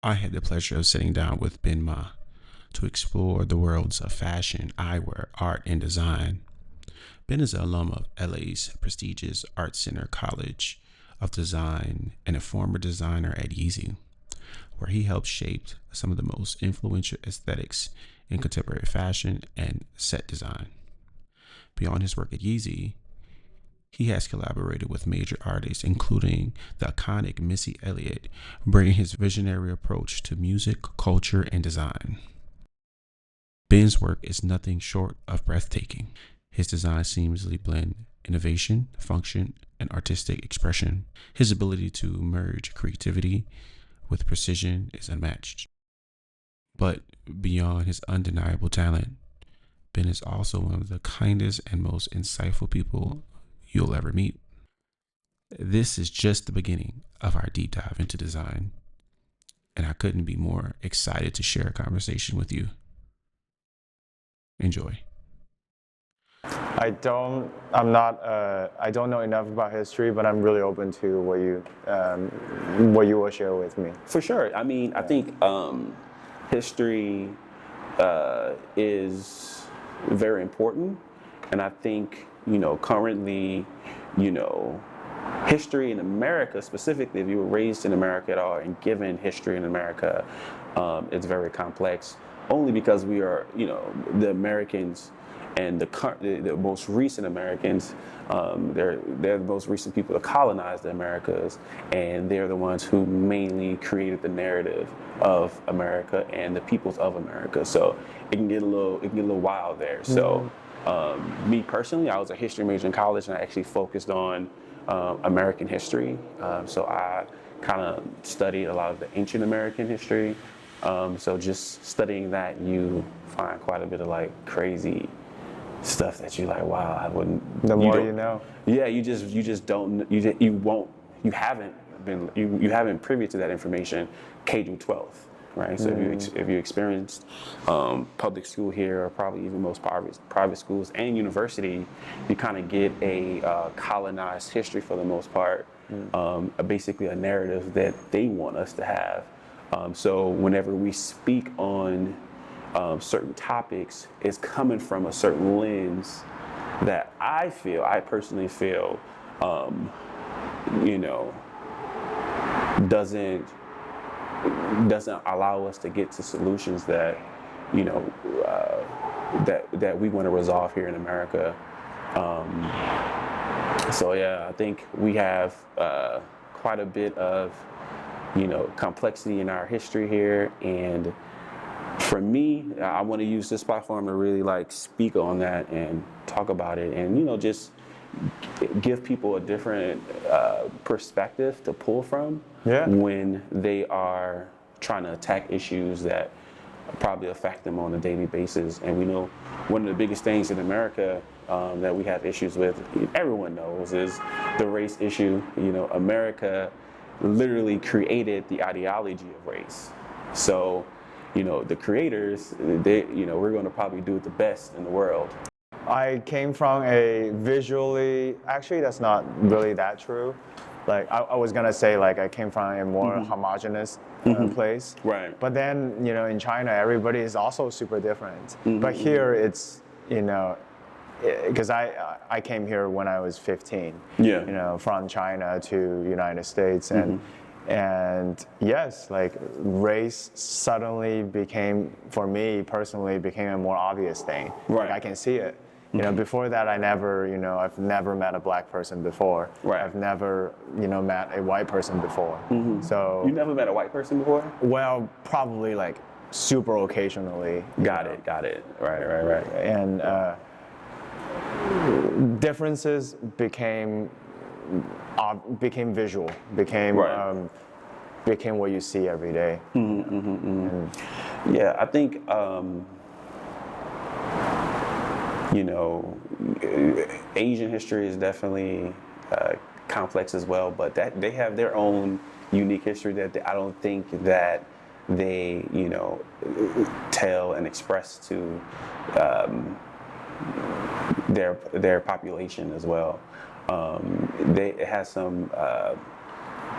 I had the pleasure of sitting down with Ben Ma to explore the worlds of fashion, eyewear, art, and design. Ben is an alum of LA's prestigious Art Center College of Design and a former designer at Yeezy, where he helped shape some of the most influential aesthetics in contemporary fashion and set design. Beyond his work at Yeezy, he has collaborated with major artists, including the iconic Missy Elliott, bringing his visionary approach to music, culture, and design. Ben's work is nothing short of breathtaking. His designs seamlessly blend innovation, function, and artistic expression. His ability to merge creativity with precision is unmatched. But beyond his undeniable talent, Ben is also one of the kindest and most insightful people you'll ever meet. This is just the beginning of our deep dive into design, and I couldn't be more excited to share a conversation with you. Enjoy. I don't know enough about history, but I'm really open to what you will share with me. For sure. I mean, I think history is very important, and I think currently, history in America specifically, if you were raised in America at all and given history in America, it's very complex. Only because we are, the Americans and the most recent Americans, they're the most recent people to colonize the Americas, and they're the ones who mainly created the narrative of America and the peoples of America. So it can get a little wild there. So me personally, I was a history major in college, and I actually focused on American history. So I kind of studied a lot of the ancient American history. So just studying that, you find quite a bit of like crazy stuff that you're like, wow, I wouldn't. The more you know. Yeah, you haven't privy to that information, K through 12, right? So if you experienced public school here, or probably even most private schools and university, you kind of get a colonized history for the most part, basically a narrative that they want us to have. So whenever we speak on certain topics, it's coming from a certain lens that I personally feel, doesn't allow us to get to solutions that, that we want to resolve here in America. So yeah, I think we have quite a bit of complexity in our history here, and for me, I want to use this platform to really like speak on that and talk about it, and just give people a different perspective to pull from when they are trying to attack issues that probably affect them on a daily basis. And we know one of the biggest things in America that we have issues with, everyone knows, is the race issue. America literally created the ideology of race. So, the creators, we're going to probably do it the best in the world. I came from actually that's not really that true. Like I was gonna say, like I came from a more homogenous place. Right. But then, in China, everybody is also super different. But here it's, because I came here when I was 15. Yeah. From China to United States, and yes, like race suddenly for me personally, became a more obvious thing. Right. Like I can see it. Before that, I've never met a black person before. Right. I've never, met a white person before. So. You never met a white person before? Well, probably like super occasionally. Got it. Right. And differences became visual, became what you see every day. Yeah, I think Asian history is definitely complex as well, but that they have their own unique history that I don't think that they tell and express to their population as well. It has some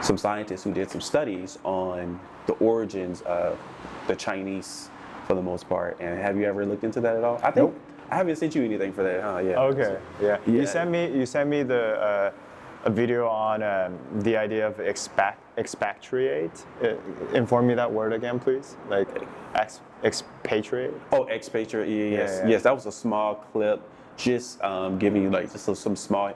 some scientists who did some studies on the origins of the Chinese for the most part. And have you ever looked into that at all? I think Nope. I haven't sent you anything for that, huh? Yeah. Okay. Yeah. Yeah. You sent me the a video on the idea of expatriate. Inform me that word again, please. Like expatriate. Oh, expatriate. Yes, Yeah. yes. That was a small clip, just giving you like just some small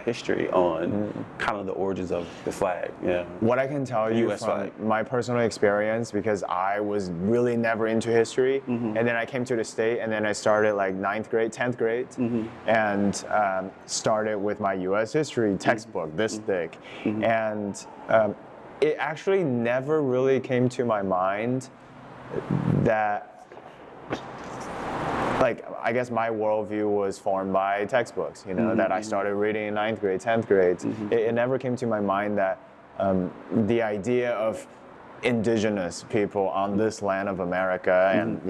history on kind of the origins of the flag. Yeah. What I can tell you US from flag. my personal experience, because I was really never into history, and then I came to the state, and then I started like 9th grade, 10th grade, and started with my U.S. history textbook, this thick, and it actually never really came to my mind that. Like, I guess my worldview was formed by textbooks, that I started reading in 9th grade, 10th grade. It never came to my mind that the idea of indigenous people on this land of America and,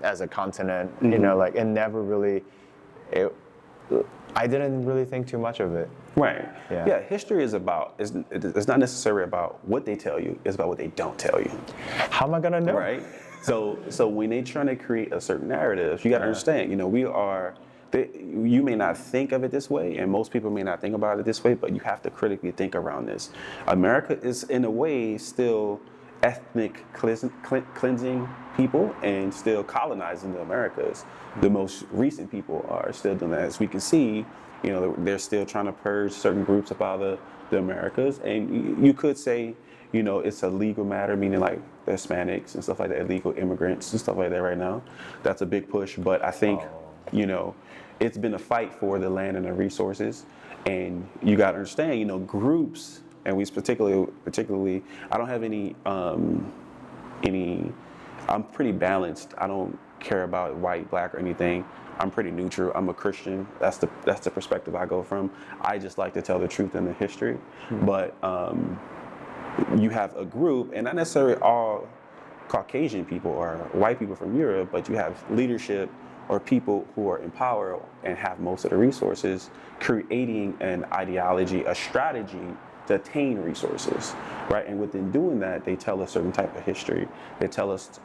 as a continent, like it never really, I didn't really think too much of it. Right. Yeah. Yeah. History is about. It's not necessarily about what they tell you. It's about what they don't tell you. How am I gonna know? Right. So when they're trying to create a certain narrative, you got to understand. You may not think of it this way, and most people may not think about it this way, but you have to critically think around this. America is, in a way, still ethnic cleansing people and still colonizing the Americas. The most recent people are still doing that. As we can see, they're still trying to purge certain groups up out of the Americas, and you could say, it's a legal matter, meaning like the Hispanics and stuff like that, illegal immigrants and stuff like that right now. That's a big push, but I think, it's been a fight for the land and the resources, and you got to understand, groups, and we particularly, I don't have any, I'm pretty balanced. I don't care about white, black, or anything. I'm pretty neutral. I'm a Christian. That's the perspective I go from. I just like to tell the truth in the history, but you have a group, and not necessarily all Caucasian people or white people from Europe, but you have leadership or people who are in power and have most of the resources, creating an ideology, a strategy to attain resources, right? And within doing that, they tell a certain type of history. They tell us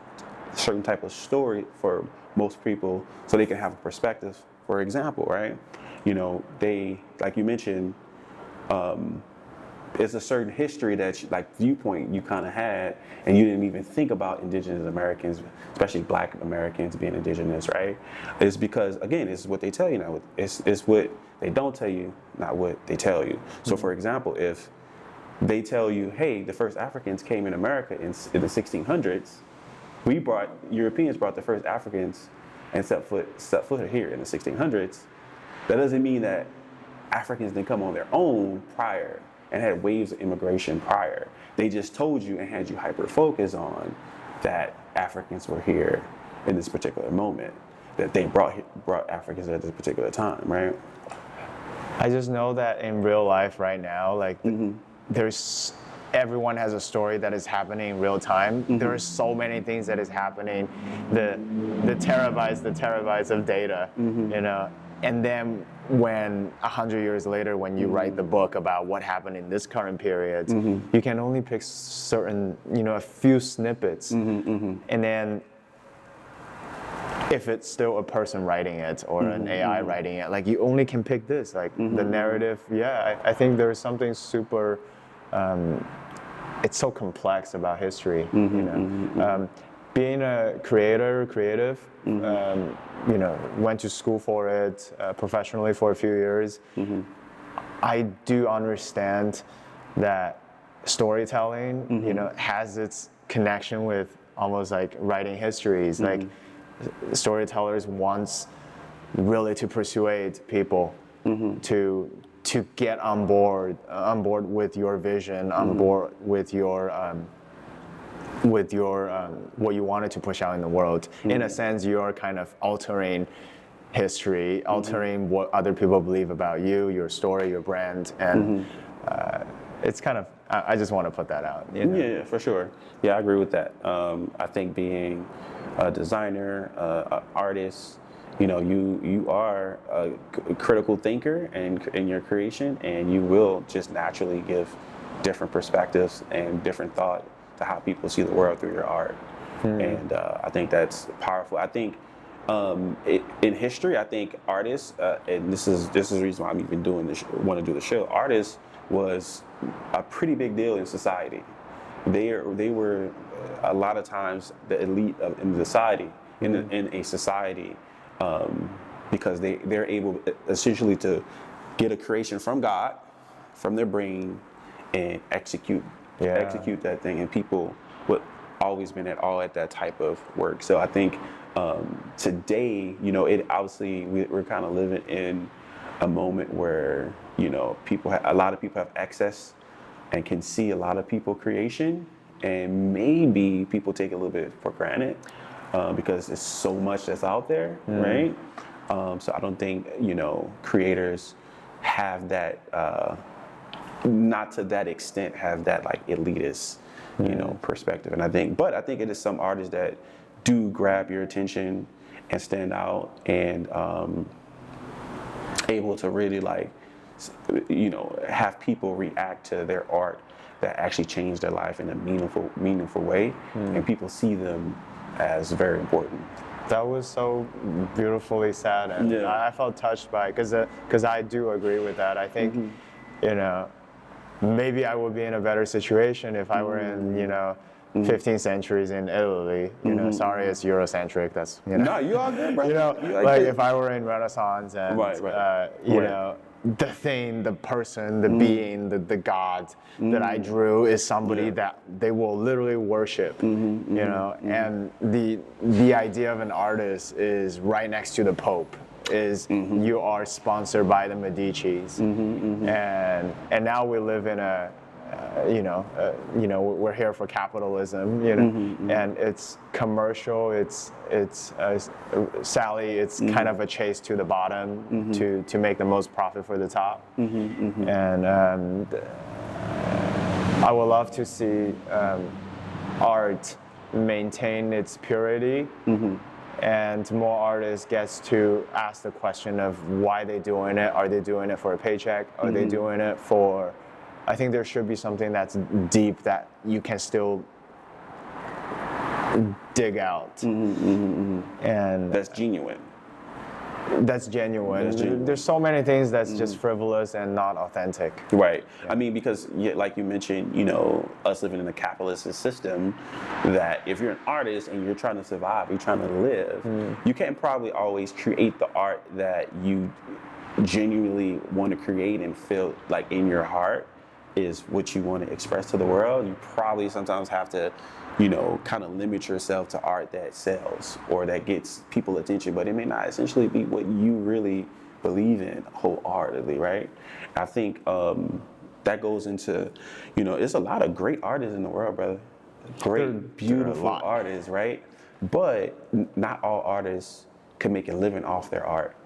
a certain type of story for most people so they can have a perspective. For example, right? They, like you mentioned, it's a certain history that, viewpoint you kind of had, and you didn't even think about indigenous Americans, especially black Americans being indigenous, right? It's because, again, it's what they tell you now. It's what they don't tell you, not what they tell you. So, for example, if they tell you, hey, the first Africans came in America in the 1600s, Europeans brought the first Africans and set foot here in the 1600s, that doesn't mean that Africans didn't come on their own prior and had waves of immigration prior. They just told you and had you hyper-focused on that Africans were here in this particular moment, that they brought Africans at this particular time, right? I just know that in real life right now, everyone has a story that is happening in real time. There are so many things that is happening, the terabytes of data, and then when 100 years later, when you write the book about what happened in this current period, you can only pick certain, a few snippets, and then if it's still a person writing it or an AI writing it, you only can pick this, the narrative. Yeah, I think there's something super, it's so complex about history, being a creative, went to school for it professionally for a few years. I do understand that storytelling, has its connection with almost like writing histories. Like storytellers wants really to persuade people to get on board with your vision, on board with your what you wanted to push out in the world. In a sense, you're kind of altering history, altering what other people believe about you, your story, your brand, and it's kind of, I just want to put that out. Yeah, for sure. Yeah, I agree with that. I think being a designer, an artist, you are a critical thinker in your creation, and you will just naturally give different perspectives and different thought to how people see the world through your art. And I think that's powerful. I think in history, I think artists, and this is the reason why I'm even doing this, want to do the show. Artists was a pretty big deal in society. They were a lot of times the elite in society, in a society, because they're able essentially to get a creation from God, from their brain, and execute that thing. And people would always been at that type of work. So I think today, it obviously we're kind of living in a moment where a lot of people have access and can see a lot of people creation, and maybe people take a little bit for granted because there's so much that's out there, right? So I don't think creators have that, not to that extent, have that like elitist perspective. And I think it is some artists that do grab your attention and stand out and able to really have people react to their art that actually change their life in a meaningful way, and people see them as very important. That was so beautifully said, and I felt touched by it because I do agree with that. I think maybe I would be in a better situation if I were in 15th centuries in Italy. Sorry, it's Eurocentric. That's No, you all good, bro. If I were in Renaissance and the thing, the person, the being, the god that I drew is somebody that they will literally worship. And the idea of an artist is right next to the Pope. You are sponsored by the Medicis, and now we live in a we're here for capitalism, and it's commercial. It's Sally. It's kind of a chase to the bottom to make the most profit for the top, and I would love to see art maintain its purity. And more artists gets to ask the question of why they're doing it. Are they doing it for a paycheck? Are they doing it for? I think there should be something that's deep that you can still dig out, and that's genuine. That's genuine. There's so many things that's just frivolous and not authentic. Right. Yeah. I mean, because like you mentioned, us living in a capitalist system, that if you're an artist and you're trying to survive, you're trying to live, you can't probably always create the art that you genuinely want to create and feel like in your heart is what you want to express to the world. You probably sometimes have to kind of limit yourself to art that sells or that gets people attention, but it may not essentially be what you really believe in wholeheartedly, right? I think that goes into, there's a lot of great artists in the world, brother. Great, beautiful artists, right? But not all artists can make a living off their art.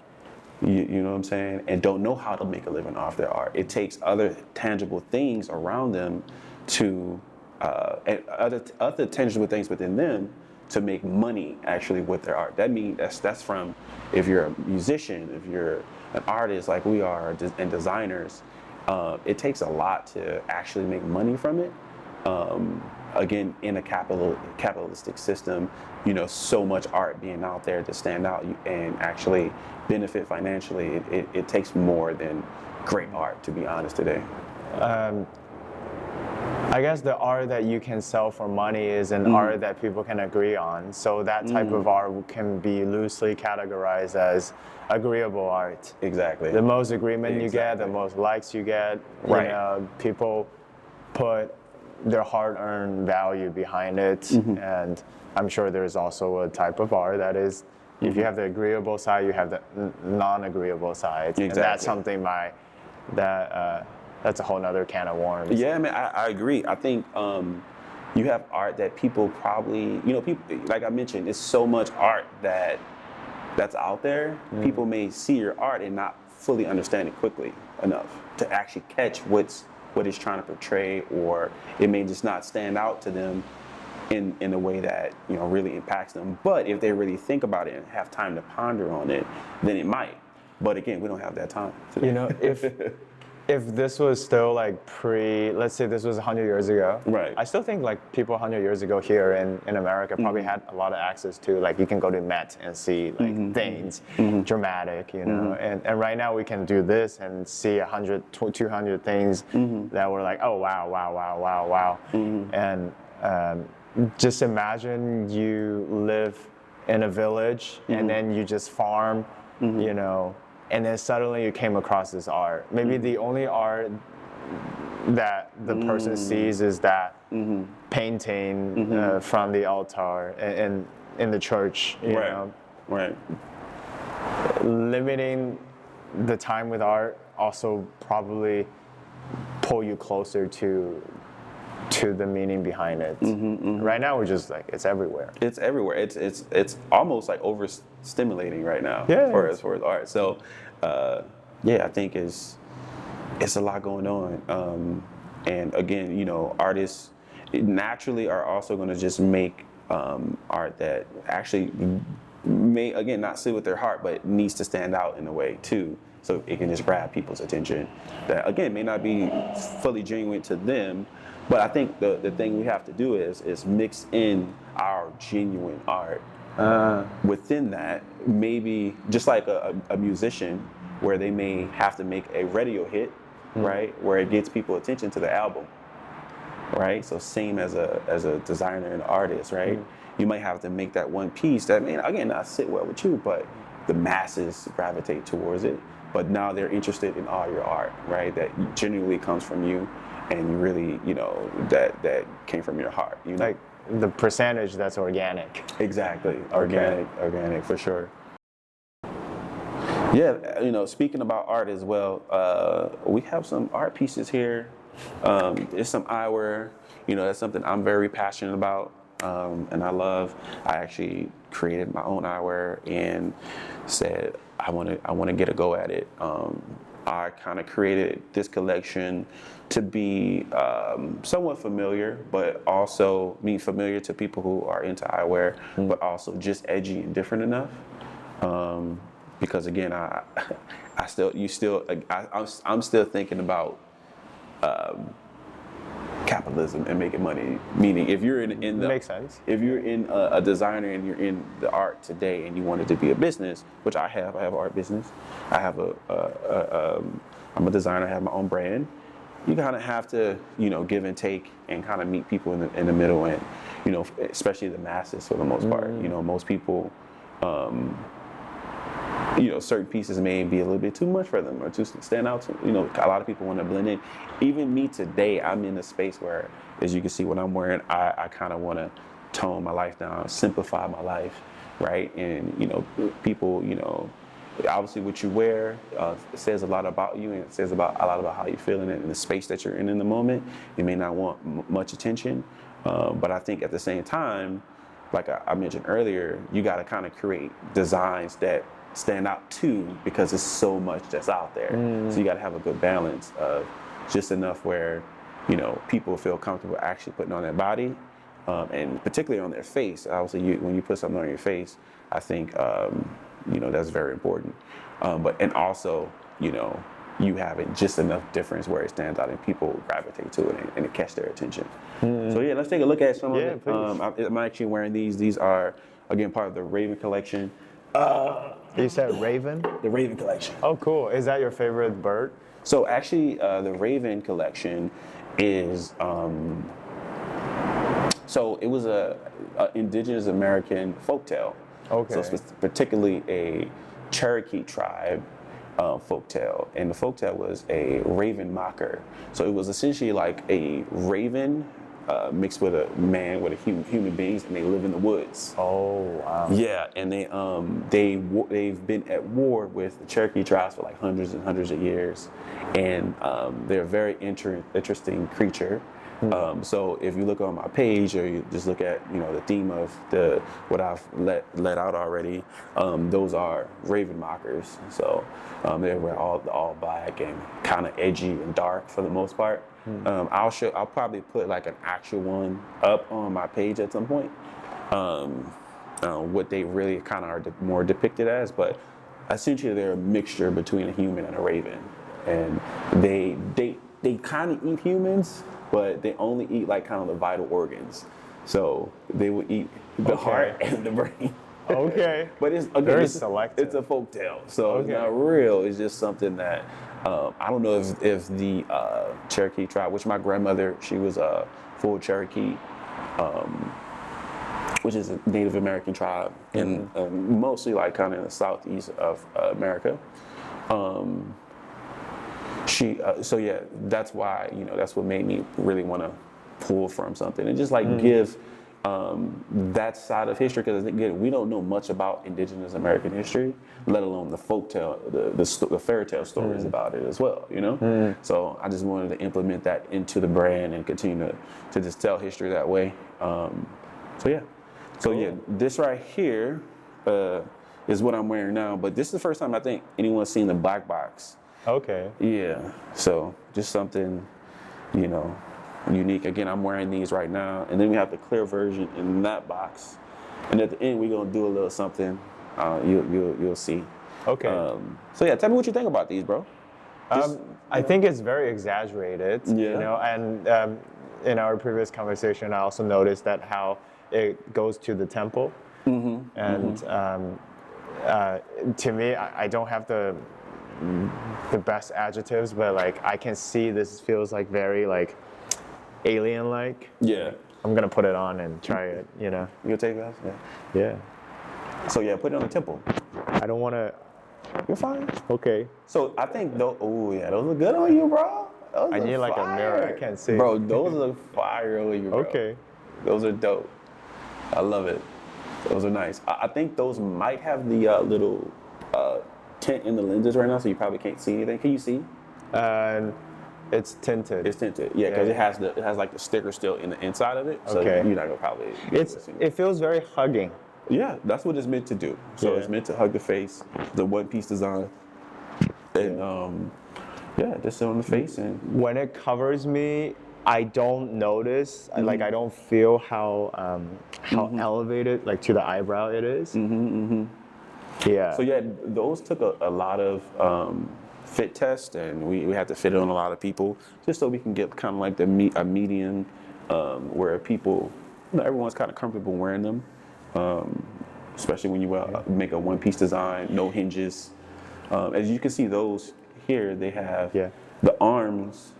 You know what I'm saying? And don't know how to make a living off their art. It takes other tangible things around them to and other tangible things within them to make money actually with their art. That means that's from if you're a musician, if you're an artist like we are, and designers. It takes a lot to actually make money from it. Again, in a capitalistic system, so much art being out there to stand out and actually benefit financially, it takes more than great art, to be honest, today. I guess the art that you can sell for money is an art that people can agree on. So that type of art can be loosely categorized as agreeable art. Exactly. The most agreement you get, the most likes you get. Right. People put their hard-earned value behind it, and I'm sure there's also a type of art that is, if you have the agreeable side, you have the non-agreeable side. Exactly. And that's something that's a whole nother can of worms. Yeah, I mean, I agree. I think you have art that people probably, people, like I mentioned, it's so much art that's out there. People may see your art and not fully understand it quickly enough to actually catch what it's trying to portray, or it may just not stand out to them in a way that really impacts them. But if they really think about it and have time to ponder on it, then it might. But again, we don't have that time today. if this was still like let's say this was 100 years ago, Right. I still think like people 100 years ago here in America probably had a lot of access to, like, you can go to Met and see like things dramatic, you know, and right now we can do this and see 100, 200 things that were like, oh wow, wow, wow, wow, wow, and just imagine you live in a village and then you just farm, you know, and then suddenly you came across this art. Maybe the only art that the person sees is that painting from the altar in the church, you know. Right. Limiting the time with art also probably pull you closer to the meaning behind it. Right now we're just like, it's everywhere. It's everywhere. It's almost like overstimulating right now as far as art. So yeah, I think it's a lot going on. And again, you know, artists naturally are also going to just make art that actually may, again, not sit with their heart, but needs to stand out in a way too, so it can just grab people's attention. That again may not be fully genuine to them, but I think the thing we have to do is mix in our genuine art within that. Maybe just like a musician, where they may have to make a radio hit, right, where it gets people attention to the album, right? So same as a designer and artist, right? You might have to make that one piece that may, again, not sit well with you, but the masses gravitate towards it. But now they're interested in all your art, right? That genuinely comes from you, and you really, you know, that came from your heart, you know? Like the percentage that's organic. Exactly, organic for sure. Yeah, you know, speaking about art as well, we have some art pieces here. There's some eyewear, you know, that's something I'm very passionate about, and I love. I actually created my own eyewear and said I want to get a go at it. I kind of created this collection to be somewhat familiar, but also familiar to people who are into eyewear, but also just edgy and different enough. Because again, I'm still thinking about capitalism and making money. Meaning, if you're in the Makes sense. If you're in a designer and you're in the art today and you want it to be a business, which I have an art business. I have I'm a designer. I have my own brand. You kind of have to, you know, give and take and kind of meet people in the middle, and, you know, especially the masses for the most part. You know, most people. You know, certain pieces may be a little bit too much for them or too stand out. You know, a lot of people want to blend in. Even me today, I'm in a space where, as you can see, what I'm wearing, I kind of want to tone my life down, simplify my life, right? And, you know, people, you know, obviously what you wear it says a lot about you, and it says a lot about how you're feeling in the space that you're in the moment. You may not want much attention, but I think at the same time, like I mentioned earlier, you got to kind of create designs that stand out too, because there's so much that's out there. So you got to have a good balance of just enough where, you know, people feel comfortable actually putting on their body, and particularly on their face. Obviously, when you put something on your face, I think you know, that's very important. And also, you know, you having just enough difference where it stands out and people gravitate to it and it catch their attention. So yeah, let's take a look at some of it. I'm actually wearing these. These are, again, part of the Raven collection. You said Raven? The Raven collection. Oh, cool. Is that your favorite bird? So actually, the Raven collection is, so it was a indigenous American folktale. Okay. So it's particularly a Cherokee tribe folktale, and the folktale was a raven mocker. So it was essentially like a raven mixed with a man, with human beings, and they live in the woods. Oh, wow. Yeah, and they've been at war with the Cherokee tribes for like hundreds and hundreds of years, and they're a very interesting creature. So if you look on my page, or you just look at, you know, the theme of what I've let out already, those are raven mockers. So they were all black and kind of edgy and dark for the most part. I'll probably put like an actual one up on my page at some point. What they really kind of are more depicted as, but essentially they're a mixture between a human and a raven. and they kind of eat humans, but they only eat like kind of the vital organs. So they will eat the heart and the brain. Okay. But it's again, Very it's, selective. it's a folktale, so it's Okay. not real. It's just something that I don't know if the Cherokee tribe, which my grandmother, she was full Cherokee, which is a Native American tribe, and mostly like kind of in the southeast of America. So yeah, that's why, you know, that's what made me really want to pull from something and just like give that side of history, because again, we don't know much about Indigenous American history, let alone the folktale, the fairy tale stories about it as well, you know. So I just wanted to implement that into the brand and continue to just tell history that way. So yeah, this right here is what I'm wearing now, but this is the first time I think anyone's seen the black box. Okay. Yeah, so just something, you know, unique. Again, I'm wearing these right now, and then we have the clear version in that box, and at the end we're gonna do a little something. You'll see. Okay. So yeah, tell me what you think about these, bro. I think it's very exaggerated. Yeah. You know, and in our previous conversation, I also noticed that how it goes to the temple, and to me, I don't have the best adjectives, but like I can see this feels like very like alien-like. Yeah. I'm gonna put it on and try it. You know. You gonna take that? Yeah. Yeah. So yeah, put it on the temple. I don't want to. You're fine. Okay. So I think those. Oh yeah, those look good on you, bro. Those I look need like a mirror. I fire. can't see. Bro, those look fire on you, bro. Okay. Those are dope. I love it. Those are nice. I think those might have the little tint in the lenses right now, so you probably can't see anything. Can you see? It's tinted. It's tinted, yeah, because it has like the sticker still in the inside of it, so Okay. you're not gonna probably. be able to see It feels very hugging. Yeah, that's what it's meant to do. So Yeah. it's meant to hug the face, the one piece design, and just on the face and. When it covers me, I don't notice. Like I don't feel how elevated, like to the eyebrow, it is. Yeah. So yeah, those took a lot of fit tests, and we had to fit it on a lot of people, just so we can get kind of like a median where people, you know, everyone's kind of comfortable wearing them, especially when you make a one-piece design, no hinges. As you can see, those here they have the arms.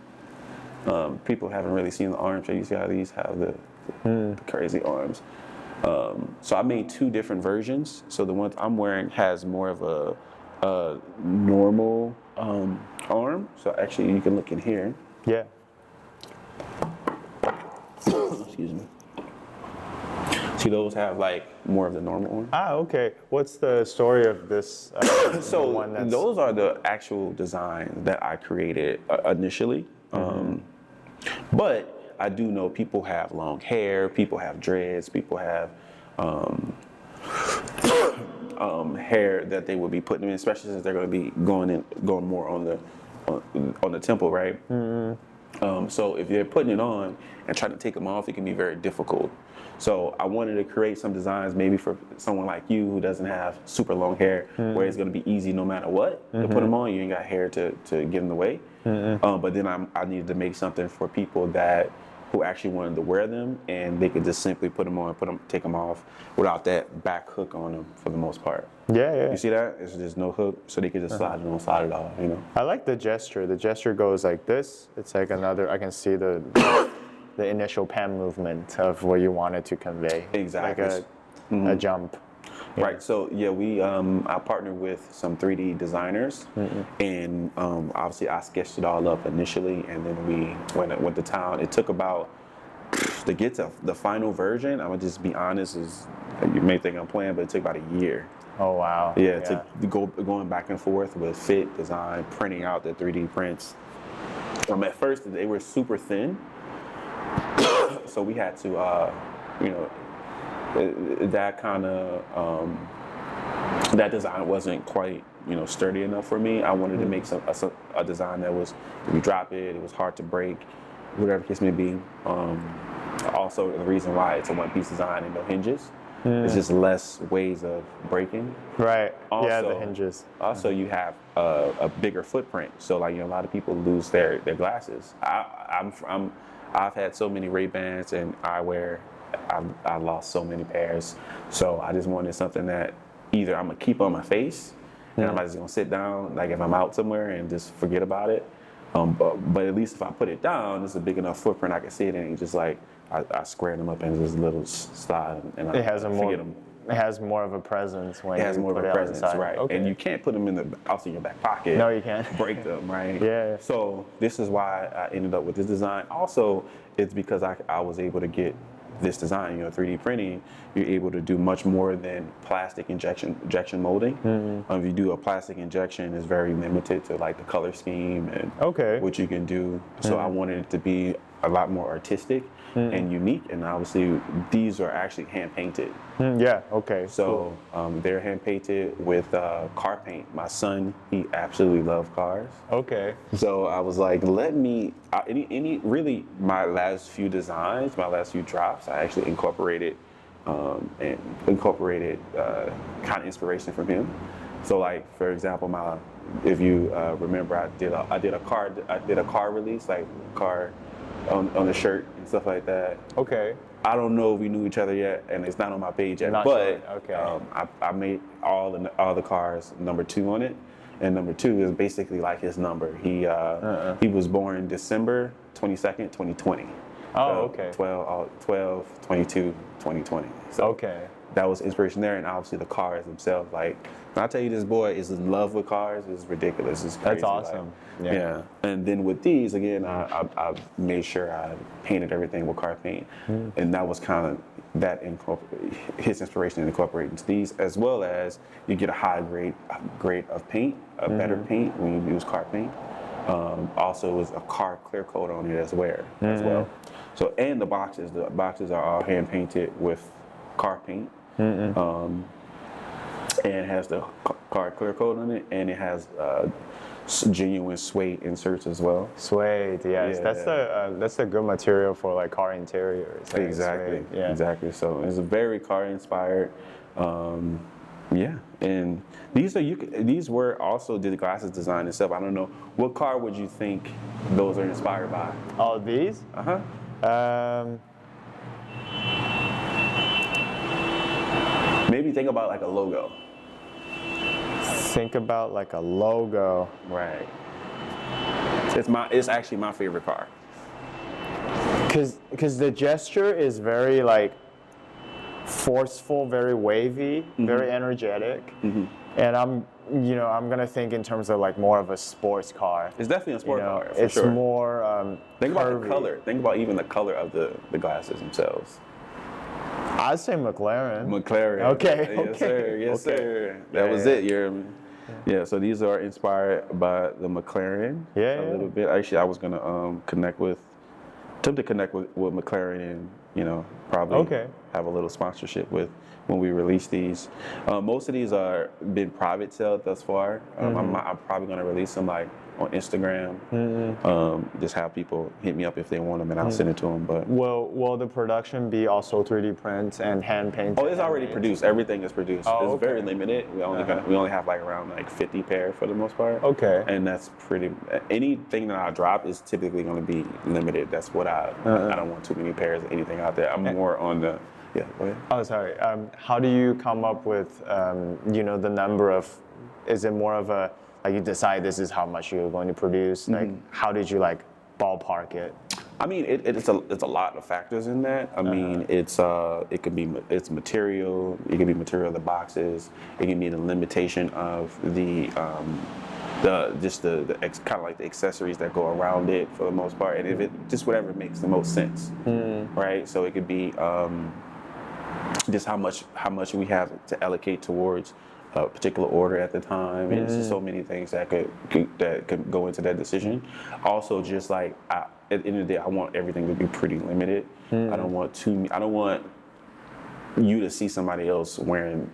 People haven't really seen the arms, so you see how these have the crazy arms. So I made two different versions. So the one I'm wearing has more of a normal arm. So actually, you can look in here. Yeah. Excuse me. See, those have like more of the normal arm. Ah, okay. What's the story of this? So the one that's... those are the actual designs that I created initially. But I do know people have long hair, people have dreads, people have hair that they will be putting in, especially since they're going to be going more on the temple, right? So if you're putting it on and trying to take them off, it can be very difficult. So I wanted to create some designs maybe for someone like you who doesn't have super long hair, where it's going to be easy no matter what to put them on. You ain't got hair to get in the way. But then I needed to make something for people who actually wanted to wear them, and they could just simply put them on, take them off without that back hook on them for the most part. Yeah. You see that? There's no hook, so they could just slide it on, slide it off, you know? I like the gesture. The gesture goes like this. It's like another, I can see the initial pen movement of what you wanted to convey. Exactly. Like a jump. Yeah. Right. So yeah, I partnered with some 3D designers, and obviously I sketched it all up initially, and then we went to town. It took about to get to the final version. I'm gonna just be honest, you may think I'm playing, but it took about a year. Oh wow. Yeah. To going back and forth with fit, design, printing out the 3D prints. At first they were super thin, so we had to, that kind of that design wasn't quite sturdy enough for me. I wanted to make a design that was, if you drop it, it was hard to break, whatever the case may be. Also, the reason why it's a one-piece design and no hinges. It's just less ways of breaking. Right. Yeah, the Also, hinges. Also, you have a bigger footprint. So, like, a lot of people lose their glasses. I've had so many Ray-Bans and eyewear. I lost so many pairs. So I just wanted something that either I'm gonna keep on my face, and I'm not just gonna sit down, like if I'm out somewhere and just forget about it. But at least if I put it down, it's a big enough footprint I can see it in. Just like I square them up in this little slide, and It has I a more. forget them. It has more of a presence when It has you more put of a it presence, outside. right? Okay. And you can't put them in the also in your back pocket. No, you can't. Break them, right? Yeah. So this is why I ended up with this design. Also, it's because I was able to get this design. 3D printing, you're able to do much more than plastic injection molding. If you do a plastic injection, it's very limited to like the color scheme and what you can do. So I wanted it to be a lot more artistic and unique, and obviously these are actually hand painted. Yeah, okay. So they're hand painted with car paint. My son, he absolutely loves cars. Okay. So I was like, really my last few designs, my last few drops, I actually incorporated kind of inspiration from him. So like, for example, if you remember, I did a car release, like car on the shirt and stuff like that. Okay. I don't know if we knew each other yet, and it's not on my page yet. Not but sure. Okay. I made all the cars number 2 on it, and number 2 is basically like his number. He was born December 22nd, 2020. Oh, So okay. 12, 22, 2020. So Okay. that was inspiration there, and obviously the cars themselves. Like, when I tell you, this boy is in love with cars. It's ridiculous. It's crazy. That's awesome. Like, yeah. And then with these, again, I made sure I painted everything with car paint, and that was kind of his inspiration in incorporating into these, as well as you get a high grade of paint, a better paint when you use car paint. Also, was a car clear coat on it as well. So, and the boxes are all hand painted with car paint. And it has the car clear coat on it, and it has genuine suede inserts as well. Suede, yes. Yeah. That's a good material for like car interiors. Like Exactly. suede. Yeah. Exactly. So it's a very car inspired. Yeah, and these were also the glasses design itself. I don't know, what car would you think those are inspired by? Oh, these? Maybe think about like a logo. Think about like a logo. Right. It's actually my favorite car. Cause the gesture is very like forceful, very wavy, very energetic, and I'm gonna think in terms of like more of a sports car. It's definitely a sport car, for it's sure. more Think about curvy. the color. Think about even the color of the glasses themselves. I'd say McLaren. McLaren. Okay, Yes, okay, sir. Yes, okay. sir. That was it. Yeah. So these are inspired by the McLaren. Yeah, A yeah. little bit. Actually, I was gonna attempt to connect with McLaren and probably have a little sponsorship with when we release these. Most of these are been private sale thus far. I'm probably gonna release them like on Instagram. Just have people hit me up if they want them, and I'll send it to them. But Will the production be also 3D print and hand painted? oh, it's already produced. Everything is produced. Oh, It's very okay. limited. We only have like around like 50 pair for the most part. Okay. And that's pretty. Anything that I drop is typically going to be limited. That's what I don't want too many pairs of anything out there. I'm more on the go ahead. Oh, sorry. How do you come up with the number of? Is it more of a like you decide this is how much you're going to produce? Like how did you like ballpark it? I mean, it's a lot of factors in that. I mean, it's material. It can be material of the boxes. It can be the limitation of the kind of like the accessories that go around it for the most part, and if it just whatever makes the most sense, right? So it could be just how much we have to allocate towards a particular order at the time. And it's just so many things that could go into that decision. Also, just like at the end of the day, I want everything to be pretty limited. I don't want you to see somebody else wearing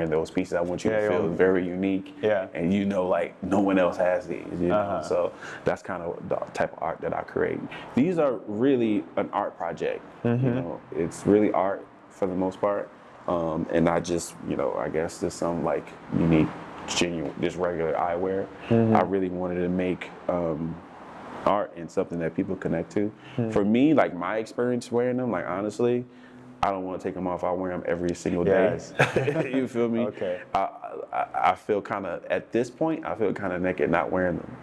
those pieces. I want you to feel very unique. Yeah. And like no one else has these. So that's kind of the type of art that I create. These are really an art project. It's really art for the most part. and not just, I guess just some like unique, genuine, just regular eyewear. I really wanted to make art and something that people connect to. For me, like my experience wearing them, like honestly, I don't want to take them off. I wear them every single day. You feel me? Okay. I feel kind of, at this point, I feel kind of naked not wearing them.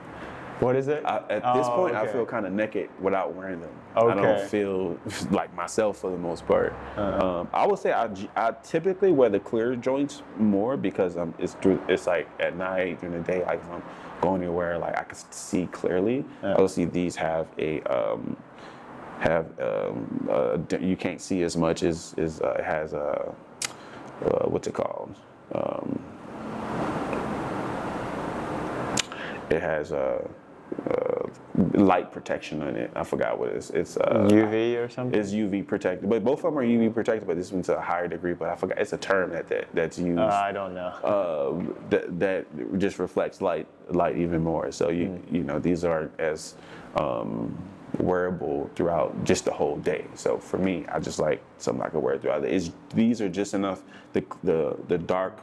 What is it? At this point, I okay. feel kind of naked without wearing them. Okay. I don't feel like myself for the most part. I would say I typically wear the clear joints more because it's like at night, during the day, like if I'm going anywhere, like I can see clearly. Obviously, these have you can't see as much as it has what's it called? It has light protection on it. I forgot what it is. It's UV or something? It's UV protected, but both of them are UV protected. But this one's a higher degree. But I forgot. It's a term that's used. I don't know. That just reflects light even more. So you know these aren't as wearable throughout just the whole day. So for me, I just like something I can wear throughout the day. These are just enough. The dark.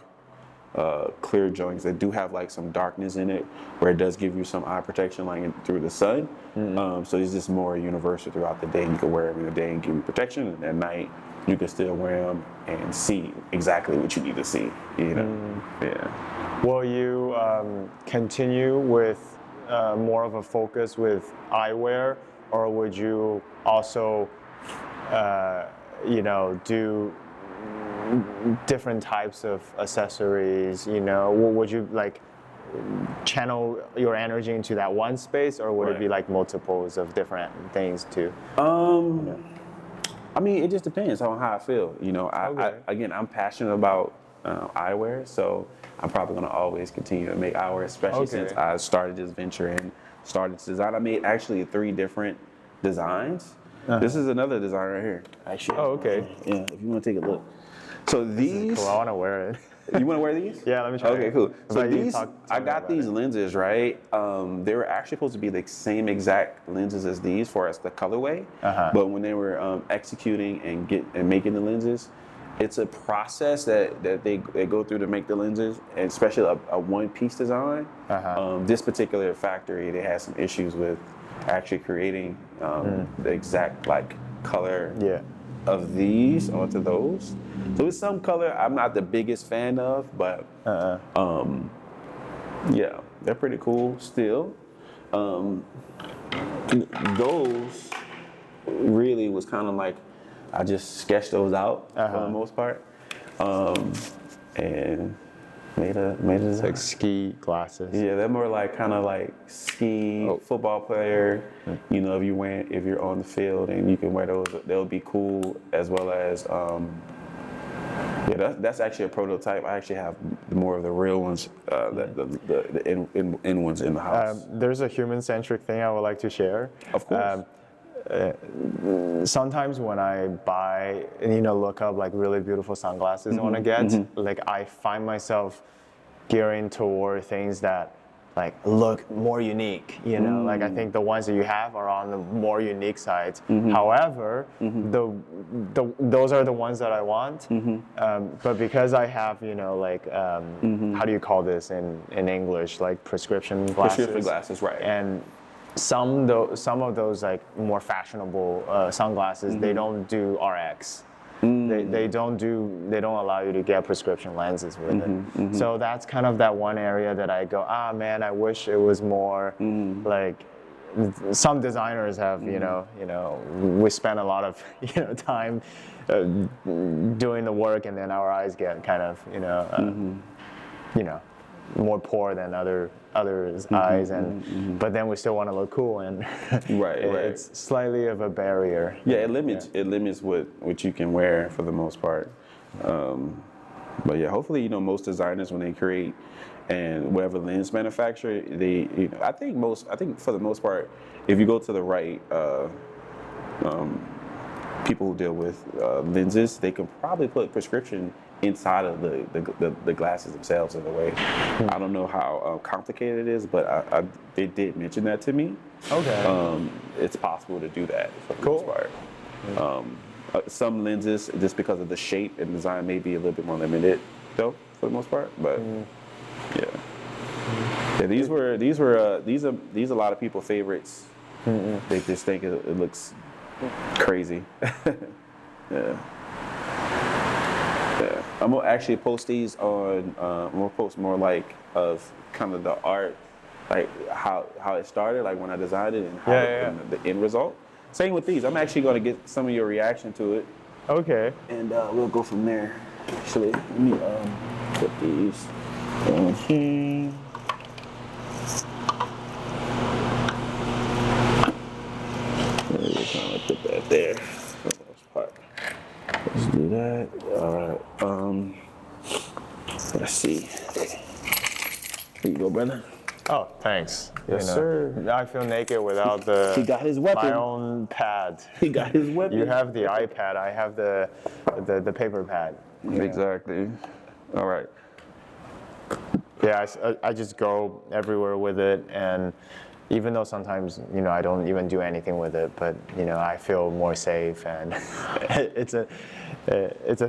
Clear joints that do have like some darkness in it, where it does give you some eye protection, like through the sun. So it's just more universal throughout the day. You can wear them in the day and give you protection, and at night you can still wear them and see exactly what you need to see. Yeah. Will you continue with more of a focus with eyewear, or would you also, do different types of accessories? Would you like channel your energy into that one space, or would it be like multiples of different things too? I mean, it just depends on how I feel. I'm passionate about eyewear, so I'm probably going to always continue to make eyewear, especially since I started this venture and started to design. I made actually 3 different designs. This is another design right here. Actually. Oh, okay. Yeah, if you want to take a look. So these. Cool. I want to wear it. You want to wear these? Yeah, let me try. Okay, cool. So these, I got about these lenses, right? They were actually supposed to be the same exact lenses as these for us, the colorway. But when they were executing and making the lenses, it's a process that they go through to make the lenses, and especially a one-piece design. This particular factory, they had some issues with actually creating the exact like color of these onto those. So it's some color I'm not the biggest fan of, but yeah, they're pretty cool still. Those really was kind of like I just sketched those out for the most part, and made a design. Like ski glasses. Yeah, they're more like kind of like ski football player. If you're on the field and you can wear those, they'll be cool. As well as that's actually a prototype. I actually have more of the real ones, the in ones in the house. There's a human-centric thing I would like to share. Of course. Sometimes when I buy and look up like really beautiful sunglasses I want to get, like I find myself gearing toward things that like look more unique. Like I think the ones that you have are on the more unique side. However, those are the ones that I want. But because I have how do you call this in English, like prescription glasses? Prescription glasses, right? And some of those like more fashionable sunglasses, they don't do RX. They don't allow you to get prescription lenses with it. So that's kind of that one area that I go, man, I wish it was more like some designers have, we spend a lot of time doing the work, and then our eyes get kind of more poor than others' eyes, but then we still want to look cool, and right. It's slightly of a barrier. Yeah, it limits what you can wear for the most part. But yeah, hopefully most designers, when they create and whatever lens manufacturer, I think for the most part, if you go to the right people who deal with lenses, they can probably put prescription inside of the glasses themselves in a way. I don't know how complicated it is, but they did mention that to me. Okay. It's possible to do that for the most part. Some lenses, just because of the shape and design, may be a little bit more limited, though, for the most part. But yeah, yeah. These are a lot of people favorites. They just think it looks crazy. Yeah. Yeah. I'm gonna actually post these on. I'm gonna post more like of kind of the art, like how it started, like when I designed it and how and the end result. Same with these. I'm actually gonna get some of your reaction to it. Okay. And we'll go from there. Actually, let me put these on here. Put that there. For the most part. Let's do that. All right. Let's see. Here you go, brother. Oh, thanks. Yes, sir. I feel naked without He got his weapon. my own pad. He got his weapon. You have the iPad. I have the paper pad. Exactly. All right. Yeah, I just go everywhere with it, and even though sometimes I don't even do anything with it, but I feel more safe, and it's a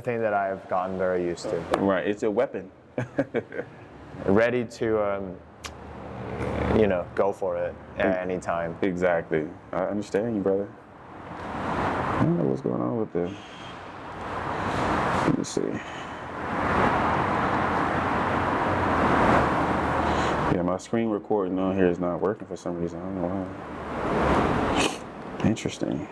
thing that I've gotten very used to. Right. It's a weapon. Ready to go for it at any time. Exactly. I understand you, brother. I don't know what's going on with the. Let me see. Yeah, my screen recording on here is not working for some reason. I don't know why. Interesting.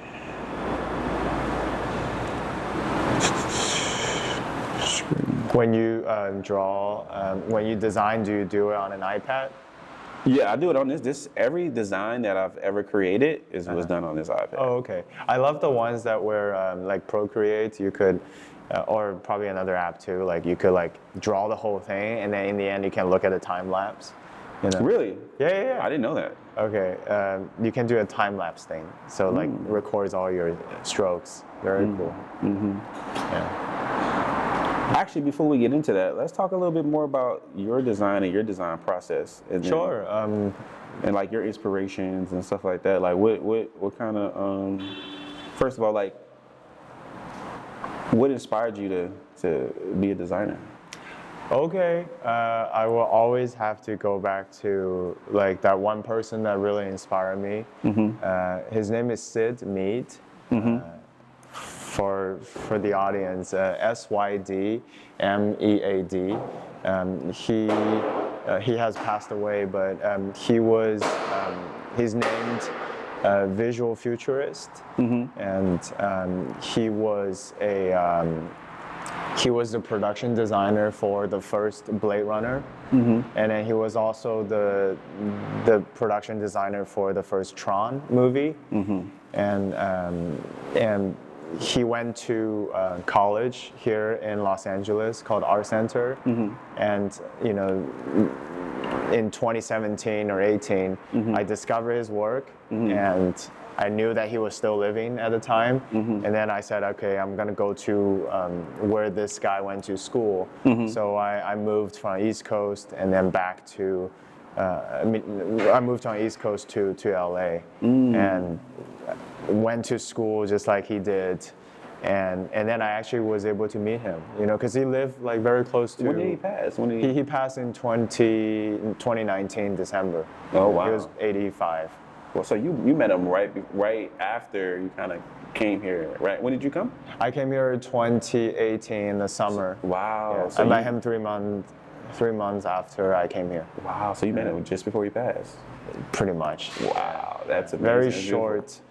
When you draw, when you design, do you do it on an iPad? Yeah, I do it on this. Every design that I've ever created was done on this iPad. Oh, okay. I love the ones that were like Procreate. You could, or probably another app too. Like you could like draw the whole thing, and then in the end you can look at a time lapse. Really? Yeah. I didn't know that. Okay. You can do a time lapse thing. So like records all your strokes. Very cool. Yeah. Actually, before we get into that, let's talk a little bit more about your design and your design process. And then, Sure. And like your inspirations and stuff like that. Like what kind of first of all, like what inspired you to be a designer? Okay, I will always have to go back to like that one person that really inspired me. His name is Sid Mead. For the audience, SYD MEAD. He has passed away, but he's named visual futurist, and he was the production designer for the first Blade Runner, and then he was also the production designer for the first Tron movie, and he went to college here in Los Angeles called Art Center, and in 2017 or 18, I discovered his work, and I knew that he was still living at the time, and then I said, okay, I'm gonna go to where this guy went to school. So I moved from East Coast and then back to, I moved on East Coast to LA, and went to school just like he did. And then I actually was able to meet him, because he lived like very close to. When did he pass? He passed in 2019 December. Oh wow. He was 85. Well, so you met him right after you kind of came here, right? When did you come? I came here in 2018 in the summer. Wow. Yeah, So I met him 3 months after I came here. Wow. So you met him just before he passed. Pretty much. Wow, that's amazing. Very short.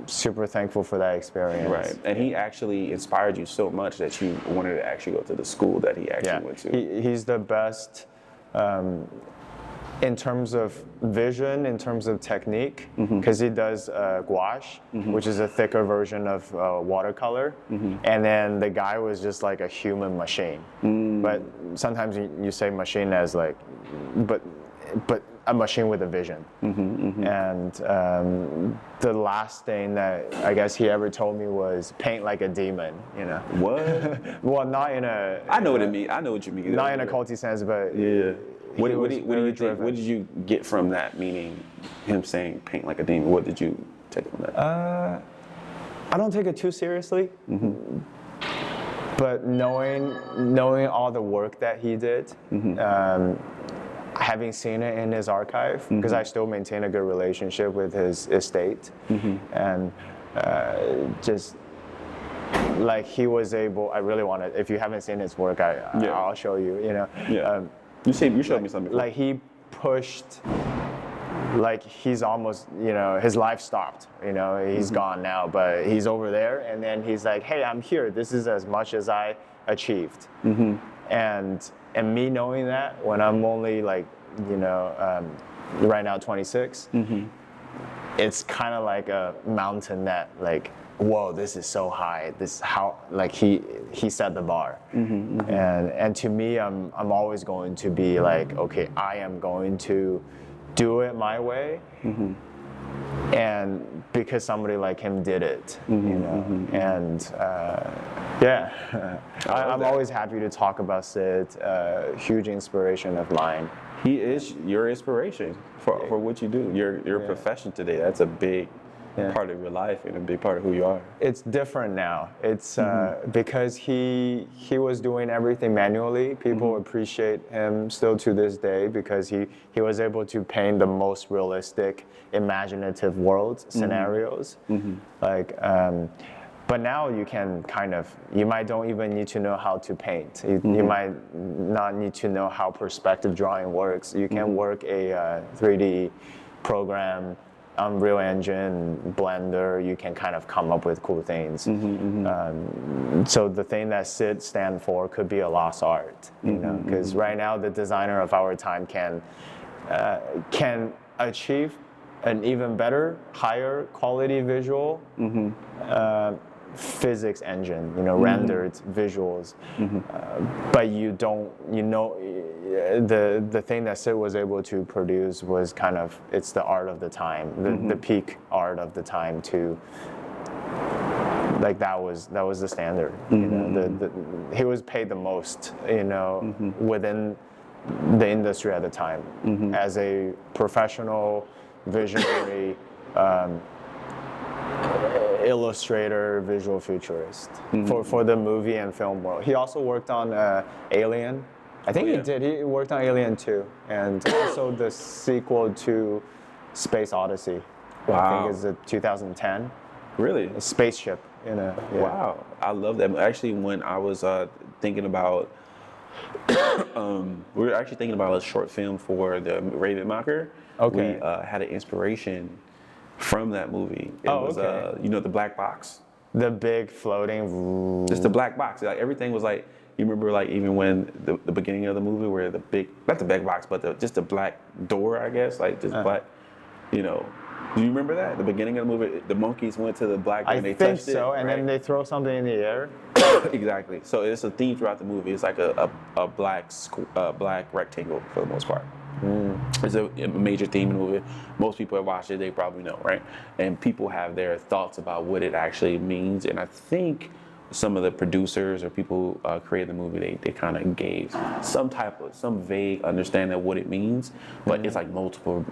Super thankful for that experience. Right, and he actually inspired you so much that you wanted to actually go to the school that he actually went to. He's the best in terms of vision, in terms of technique, because he does gouache, which is a thicker version of watercolor, and then the guy was just like a human machine. But sometimes you say machine as like, but a machine with a vision. And the last thing that I guess he ever told me was paint like a demon, What? Well, not in a. I know what it means. I know what you mean. Not in a culty sense, but yeah. What do you think? driven. What did you get from that? Meaning, him saying paint like a demon. What did you take from that? I don't take it too seriously. But knowing all the work that he did, having seen it in his archive, because I still maintain a good relationship with his estate, and just like he was able. I really want to. If you haven't seen his work, I'll show you. You know, you showed me something. Like he pushed. Like he's almost, his life stopped. He's gone now, but he's over there, and then he's like, "Hey, I'm here. This is as much as I achieved." And me knowing that when I'm only like, right now 26, it's kind of like a mountain that like, whoa, this is so high. This how like he set the bar, and to me, I'm always going to be like, okay, I am going to do it my way, and because somebody like him did it, and I'm always happy to talk about Sid. Huge inspiration of mine. He is your inspiration for what you do. Your profession today. That's a big part of your life and a big part of who you are. It's different now. It's because he was doing everything manually. People appreciate him still to this day because he was able to paint the most realistic, imaginative worlds, scenarios. Like, but now you can you might don't even need to know how to paint. You might not need to know how perspective drawing works. You can work a 3D program, Unreal Engine, Blender, you can kind of come up with cool things. So the thing that Sid stands for could be a lost art, because right now the designer of our time can achieve an even better, higher quality visual physics engine, rendered visuals, but the thing that Sid was able to produce was it's the art of the time, the peak art of the time too. Like that was the standard. He was paid the most, within the industry at the time, as a professional visionary. Illustrator, visual futurist for the movie and film world. He also worked on Alien. I think he did. He worked on Alien 2, and also the sequel to Space Odyssey. Wow. I think it's 2010. Really? A spaceship. Wow, I love that. Actually, when I was thinking about, we were actually thinking about a short film for the Ravenmacher. Okay. We had an inspiration from that movie. It was, the black box. The big floating. Just the black box. Like everything was like, you remember like even when the beginning of the movie where the big, not the black box, but just the black door, I guess, like just black, do you remember that? The beginning of the movie, the monkeys went to the black door and they touched it. I think so, and then they throw something in the air. Exactly. So it's a theme throughout the movie. It's like a black rectangle for the most part. It's a major theme in the movie. Most people have watched it, they probably know, right? And people have their thoughts about what it actually means. And I think some of the producers or people who created the movie, they kind of gave some vague understanding of what it means, but it's like multiple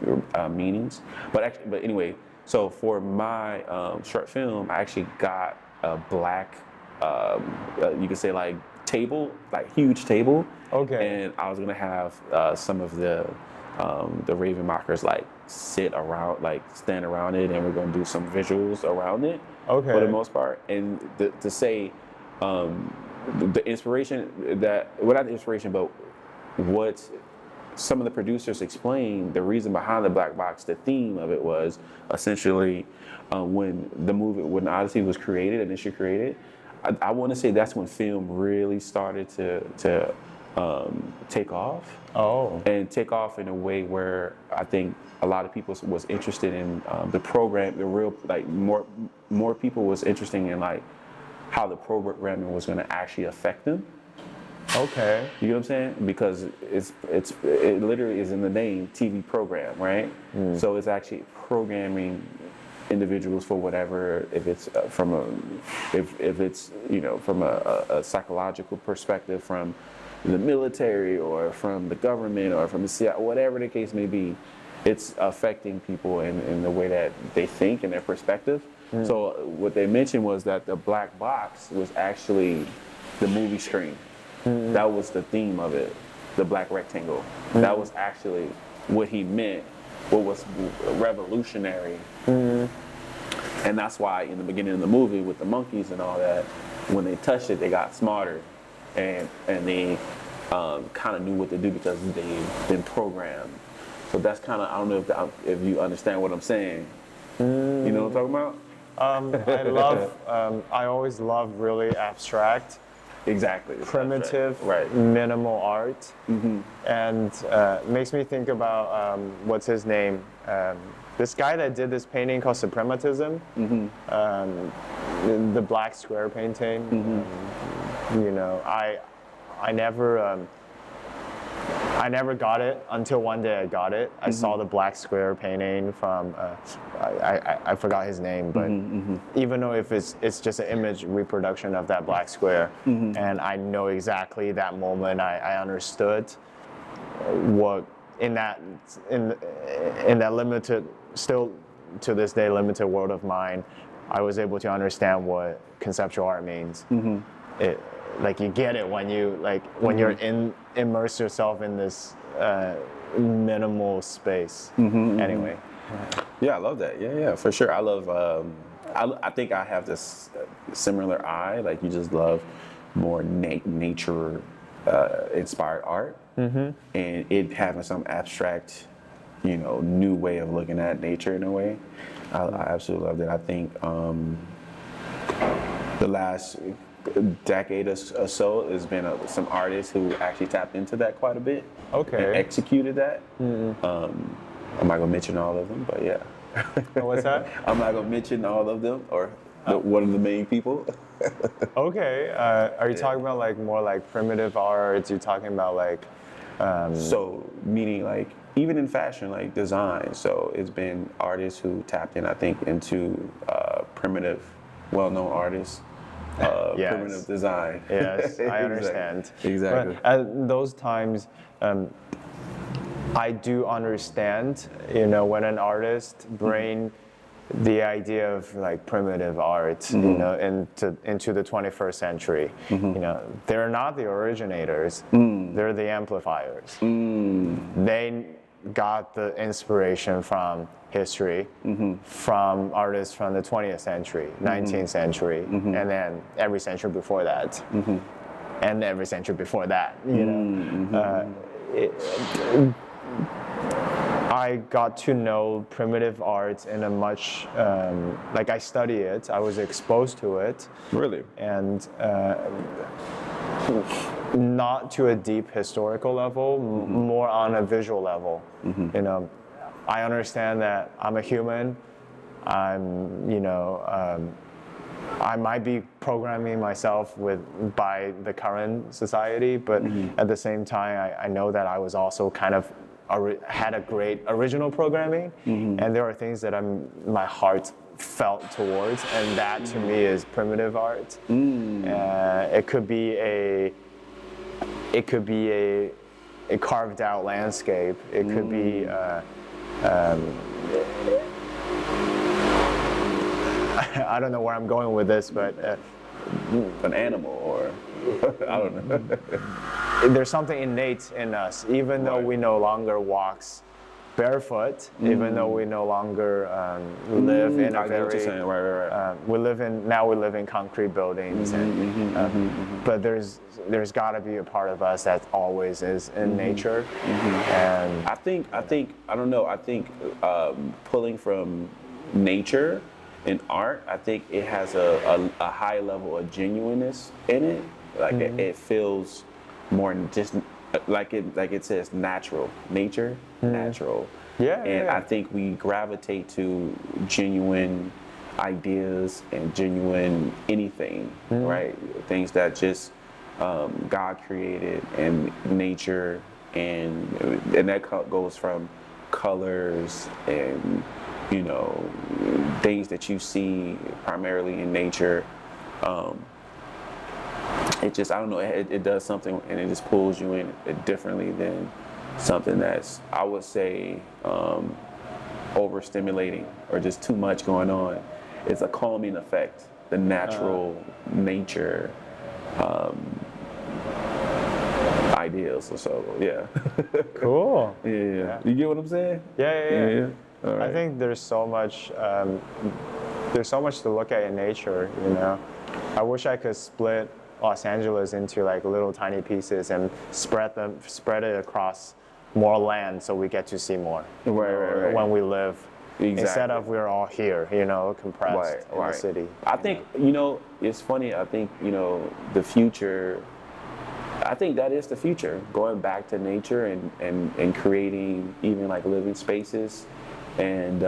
meanings. But anyway, so for my short film, I actually got a black, you could say like table, like huge table. Okay. And I was gonna have some of the Ravenmachers like sit around, like stand around it, and we're gonna do some visuals around it. Okay. For the most part, and to say the inspiration not the inspiration, but what some of the producers explained, the reason behind the black box, the theme of it was essentially when Odyssey was initially created. I want to say that's when film really started to take off. Oh. And take off in a way where I think a lot of people was interested in the program, more people was interested in like how the programming was going to actually affect them. Okay. You know what I'm saying? Because it literally is in the name, TV program, right? So it's actually programming individuals for whatever, if it's from a psychological perspective, from the military or from the government or from the CIA, whatever the case may be, it's affecting people in the way that they think and their perspective. So what they mentioned was that the black box was actually the movie screen. That was the theme of it, the black rectangle. That was actually what he meant, what was revolutionary. And that's why in the beginning of the movie with the monkeys and all that, when they touched it, they got smarter, and they kind of knew what to do because they've been programmed. So that's kind of, I don't know if you understand what I'm saying. You know what I'm talking about? I always love really abstract, Exactly. primitive, Right. minimal art, and makes me think about what's his name? This guy that did this painting called Suprematism, the black square painting. You know, I never got it until one day I got it. I saw the black square painting from I forgot his name, but even though if it's just an image reproduction of that black square, and I know exactly that moment, I understood what in that limited, still to this day limited world of mine, I was able to understand what conceptual art means. It, like you get it when you you're immerse yourself in this minimal space. Anyway. Yeah, I love that. Yeah, for sure. I love. I think I have this similar eye. Like you just love more nature inspired art, and it having some abstract, new way of looking at nature in a way. I absolutely love that. I think the last decade or so has been some artists who actually tapped into that quite a bit. Okay. And executed that. I'm not gonna mention all of them, but yeah. What's that? I'm not gonna mention all of them or one of the main people. Okay. Are you talking about like more like primitive art? You're talking about like. So meaning like even in fashion, like design. So it's been artists who tapped in, I think, into primitive, well-known artists. Yes. Primitive design. Yes, I understand. Exactly. But at those times, I do understand, when an artist bring the idea of like primitive art, into the 21st century. They're not the originators; they're the amplifiers. They got the inspiration from history, from artists from the 20th century, 19th century, and then every century before that, and every century before that. I got to know primitive art in a much, like I study it, I was exposed to it. Really? And not to a deep historical level, more on a visual level. I understand that I'm a human. I might be programming myself by the current society, but at the same time, I know that I was also kind of had a great original programming, and there are things that my heart felt towards, and that to me is primitive art. It could be a carved out landscape. It could be I don't know where I'm going with this, but an animal or I don't know. There's something innate in us, even though we no longer walks barefoot, even though we no longer live in a very. We live in concrete buildings, but there's got to be a part of us that always is in nature. And I think I don't know. I think pulling from nature in art, I think it has a high level of genuineness in it. Like it feels more just like it says natural, nature, natural. And I think we gravitate to genuine ideas and genuine anything, right? Things that just God created and nature, and that goes from colors and things that you see primarily in nature. It just, I don't know, it does something, and it just pulls you in differently than something that's, I would say, overstimulating or just too much going on. it's a calming effect. The natural nature ideals or so. Yeah. Cool. Yeah. You get what I'm saying? Yeah. All right. I think there's so much to look at in nature, you know. I wish I could split Los Angeles into like little tiny pieces and spread it across more land so we get to see more. Right. When we live. Exactly. Instead of we're all here, you know, compressed in the city. I think, you know, it's funny, I think, you know, the future, I think that is the future, going back to nature and creating even like living spaces and,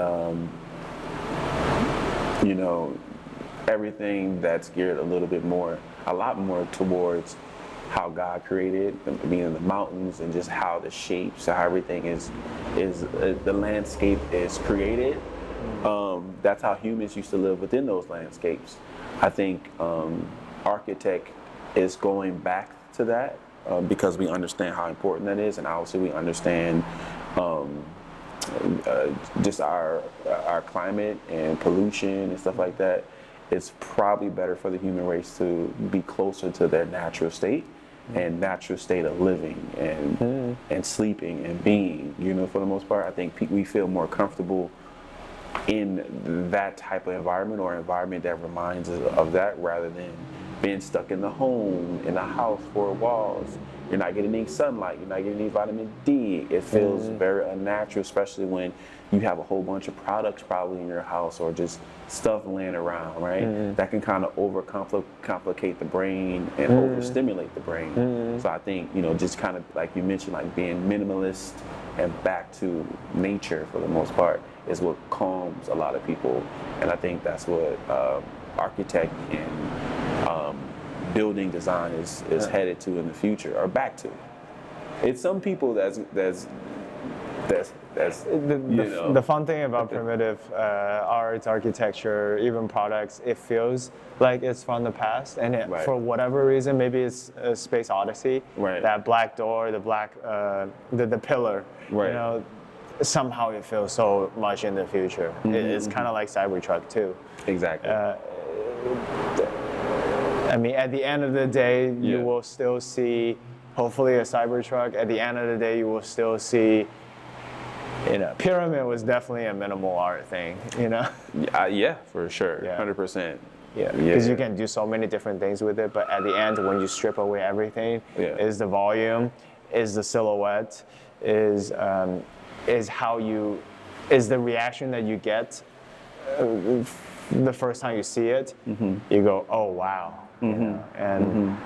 you know, everything that's geared a lot more towards how God created, being the mountains and just how the shapes, how everything is the landscape is created. That's how humans used to live within those landscapes. I think architect is going back to that because we understand how important that is, and obviously we understand just our climate and pollution and stuff like that. It's probably better for the human race to be closer to their natural state and natural state of living and sleeping and being, you know, for the most part. I think we feel more comfortable in that type of environment or environment that reminds us of that rather than being stuck in the home, in the house, four walls. You're not getting any sunlight, you're not getting any vitamin D. It feels very unnatural, especially when you have a whole bunch of products probably in your house or just stuff laying around, right? That can kind of complicate the brain and overstimulate the brain. So I think, you know, just kind of like you mentioned, like being minimalist and back to nature for the most part is what calms a lot of people. And I think that's what architect and building design is headed to in the future, or back to. It's some people that's the fun thing about primitive art, architecture, even products, it feels like it's from the past, and for whatever reason, maybe it's a Space Odyssey, that black door, the black the pillar, you know, somehow it feels so much in the future. It's kind of like Cybertruck too. Exactly. I mean, at the end of the day, you will still see, hopefully, a Cybertruck. At the end of the day, you will still see, you know, Pyramid was definitely a minimal art thing, you know? Yeah, for sure, 100%. Yeah, because you can do so many different things with it, but at the end, when you strip away everything, is the volume, is the silhouette, is how you, is the reaction that you get the first time you see it. You go, oh wow. You know, and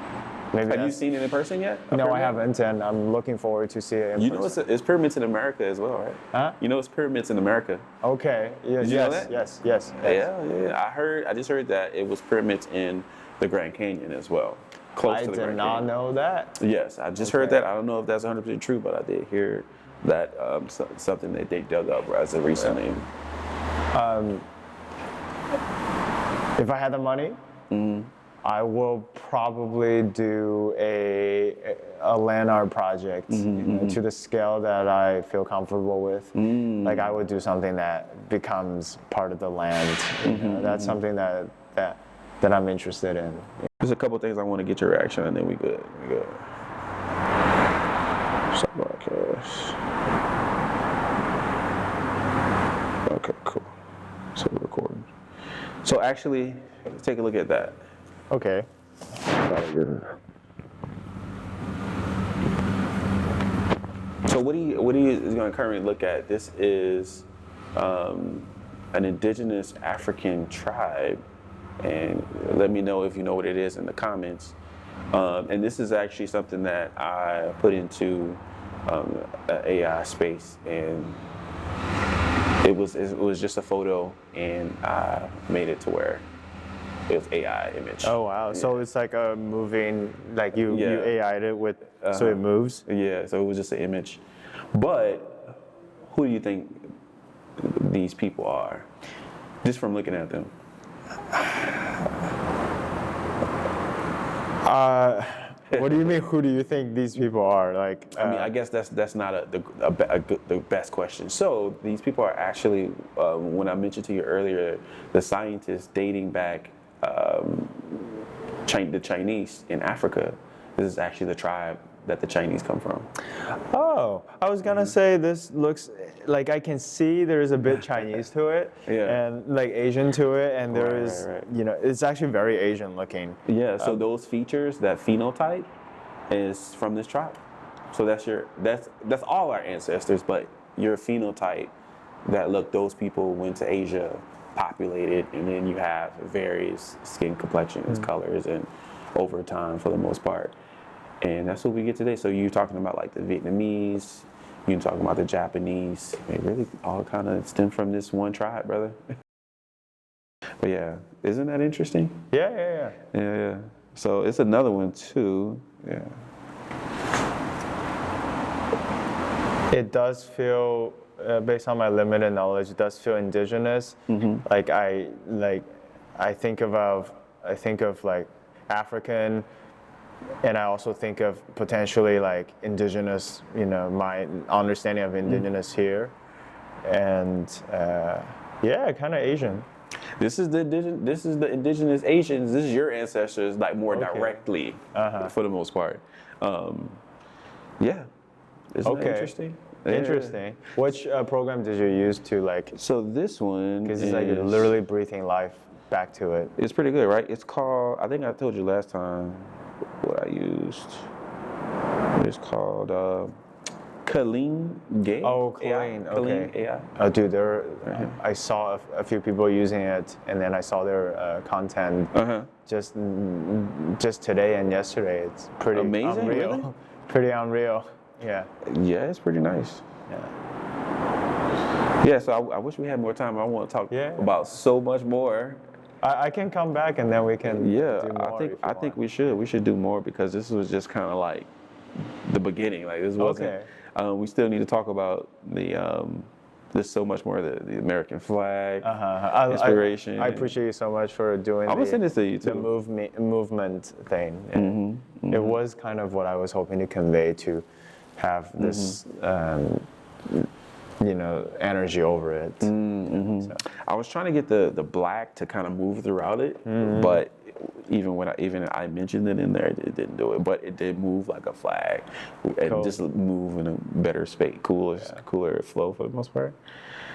maybe have you seen it in person yet? No, I haven't, and I'm looking forward to see it in person. You know, it's pyramids in America as well, right? Huh? You know, it's pyramids in America. Okay. Yes. Did you know that? Yes. Yeah. I just heard that it was pyramids in the Grand Canyon as well, close to the Grand Canyon. I did not know that. Yes, I just heard that. I don't know if that's 100% true, but I did hear that something that they dug up as of recently. If I had the money, I will probably do a land art project you know, to the scale that I feel comfortable with. Like I would do something that becomes part of the land. You know, that's something that I'm interested in. There's a couple things I want to get your reaction, and then we good. Stop broadcast. Okay, cool. So we're recording. So actually, let's take a look at that. Okay. So what he is going to currently look at, this is an indigenous African tribe, and let me know if you know what it is in the comments. And this is actually something that I put into an AI space, and it was just a photo, and I made it to where it was AI image. Oh wow! Yeah. So it's like a moving, like you AI'd it with, so it moves. Yeah. So it was just an image. But who do you think these people are, just from looking at them? What do you mean? Who do you think these people are? Like, I mean, I guess that's not the best question. So these people are actually, when I mentioned to you earlier, the scientists dating back the Chinese in Africa. This is actually the tribe that the Chinese come from. oh, I was gonna say this looks like I can see there's a bit Chinese to it, Yeah. and like Asian to it, and there Right, is, right. you know, it's actually very Asian looking. Yeah. So those features, that phenotype, is from this tribe. So that's all our ancestors, but your phenotype, that look, those people went to Asia, populated, and then you have various skin complexions, colors, and over time for the most part. And that's what we get today. So you're talking about like the Vietnamese, you're talking about the Japanese. They really all kind of stem from this one tribe, brother. But yeah, isn't that interesting? Yeah. Yeah. So it's another one too. Yeah. It does feel, based on my limited knowledge, it does feel indigenous. Like I think of like African, and I also think of potentially like indigenous. You know, my understanding of indigenous here, and yeah, kind of Asian. This is the indigenous Asians. This is your ancestors, like more Okay. directly, for the most part. Yeah. Isn't that interesting? Yeah. Interesting. Which program did you use to like? So this one Because is it's like you're literally breathing life back to it. It's pretty good, right? It's called, I think I told you last time what I used. It's called Kaleen Gay. Oh, AI. Kaleen, okay. AI. Oh, dude, I saw a few people using it, and then I saw their content just today and yesterday. It's pretty Amazing, unreal. really? Pretty unreal. Yeah. Yeah, it's pretty nice. Yeah. Yeah, so I wish we had more time. I want to talk about so much more. I can come back and then we can. Yeah, do more I think we should do more, because this was just kind of like the beginning. Like this wasn't. We still need to talk about there's so much more, the American flag, inspiration. I appreciate you so much for doing. I'm gonna send this to you the too. movement thing. It was kind of what I was hoping to convey, to have this you know, energy over it. So. I was trying to get the black to kind of move throughout it, but even I mentioned it in there, it didn't do it. But it did move like a flag, and just move in a better space, cooler flow for the most part.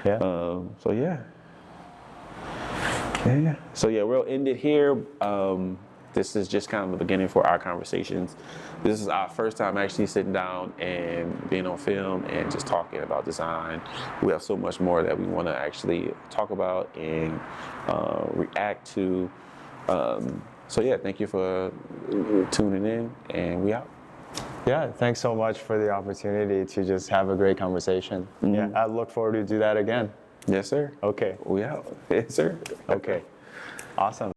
Yeah. So yeah. So yeah, we'll end it here. This is just kind of the beginning for our conversations. This is our first time actually sitting down and being on film and just talking about design. We have so much more that we want to actually talk about and react to. So yeah, thank you for tuning in, and we out. Yeah, thanks so much for the opportunity to just have a great conversation. Yeah, I look forward to do that again. Yes, sir. Okay. We out. Yes, sir. Okay. Awesome.